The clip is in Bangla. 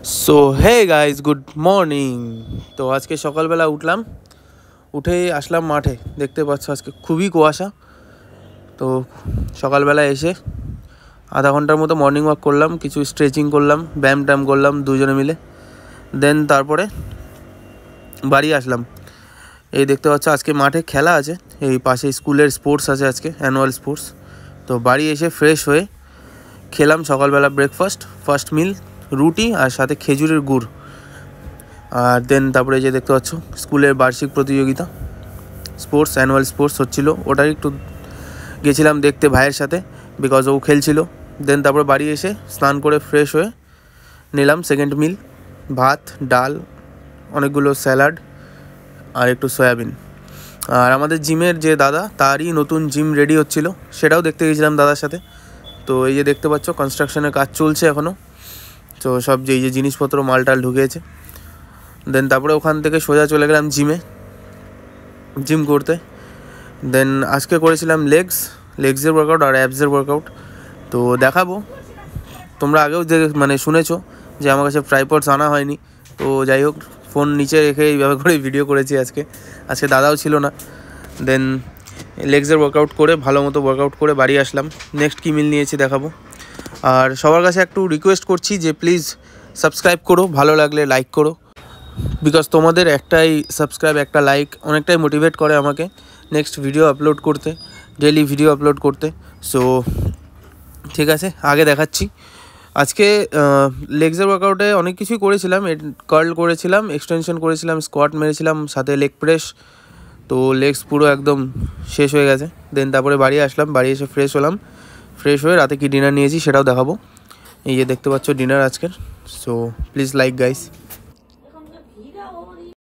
So hey guys, good morning. তো আজকে সকালবেলা উঠলাম, উঠেই আসলাম মাঠে। দেখতে পাচ্ছ আজকে খুবই কুয়াশা। তো সকালবেলা এসে আধা ঘন্টার মতো মর্নিং ওয়াক করলাম, কিছু স্ট্রেচিং করলাম, ব্যায়াম ট্যাম করলাম দুজনে মিলে। দেন তারপরে বাড়ি আসলাম। এই দেখতে পাচ্ছ আজকে মাঠে খেলা আছে, এই পাশে স্কুলের স্পোর্টস আছে আজকে, অ্যানুয়াল স্পোর্টস। তো বাড়ি এসে ফ্রেশ হয়ে খেলাম সকালবেলা ব্রেকফাস্ট, ফার্স্ট মিল রুটি আর সাথে খেজুরের গুড়। আর দেন তারপরে যে দেখতে পাচ্ছ স্কুলের বার্ষিক প্রতিযোগিতা, স্পোর্টস, অ্যানুয়াল স্পোর্টস হচ্ছিল, ওটাই একটু গেছিলাম দেখতে ভাইয়ের সাথে, বিকজ ও খেলছিল। দেন তারপরে বাড়ি এসে স্নান করে ফ্রেশ হয়ে নিলাম সেকেন্ড মিল, ভাত, ডাল, অনেকগুলো স্যালাড আর একটু সয়াবিন। আর আমাদের জিমের যে দাদা, তারই নতুন জিম রেডি হচ্ছিল, সেটাও দেখতে গেছিলাম দাদার সাথে। তো এই যে দেখতে পাচ্ছ কনস্ট্রাকশনের কাজ চলছে এখনও। তো সব যে এই যে জিনিসপত্র মালটাল ঢুকেছে। দেন তারপরে ওখান থেকে সোজা চলে গেলাম জিম করতে। দেন আজকে করেছিলাম লেগসের ওয়ার্কআউট আর অ্যাবসের ওয়ার্কআউট। তো দেখাবো, তোমরা আগেও যে শুনেছো যে আমার কাছে ট্রাইপডস আনা হয়নি। তো যাই হোক, ফোন নিচে রেখে এইভাবে করে ভিডিও করেছি আজকে দাদাও ছিল না। দেন লেগসের ওয়ার্কআউট করে ভালো মতো ওয়ার্কআউট করে বাড়ি আসলাম। নেক্সট কী মিল নিয়েছি দেখাবো। আর সবার কাছে একটু রিকোয়েস্ট করছি যে প্লিজ সাবস্ক্রাইব করো, ভালো লাগলে লাইক করো, বিকজ তোমাদের একটাই সাবস্ক্রাইব, একটা লাইক অনেকটাই মোটিভেট করে আমাকে নেক্সট ভিডিও আপলোড করতে, ডেইলি ভিডিও আপলোড করতে। সো ঠিক আছে, আগে দেখাচ্ছি। আজকে লেগসের ওয়ার্কআউটে অনেক কিছুই করেছিলাম, কার্ল করেছিলাম, এক্সটেনশন করেছিলাম, স্কোয়াট মেরেছিলাম, সাথে লেগ প্রেস। তো লেগস পুরো একদম শেষ হয়ে গেছে। দেন তারপরে বাড়ি আসলাম, বাড়ি এসে ফ্রেশ হলাম, ফ্রেশ হয়ে রাতে কি ডিনার নিয়েছি সেটাও দেখাবো। এই যে দেখতে পাচ্ছ ডিনার আজকের। So please like guys.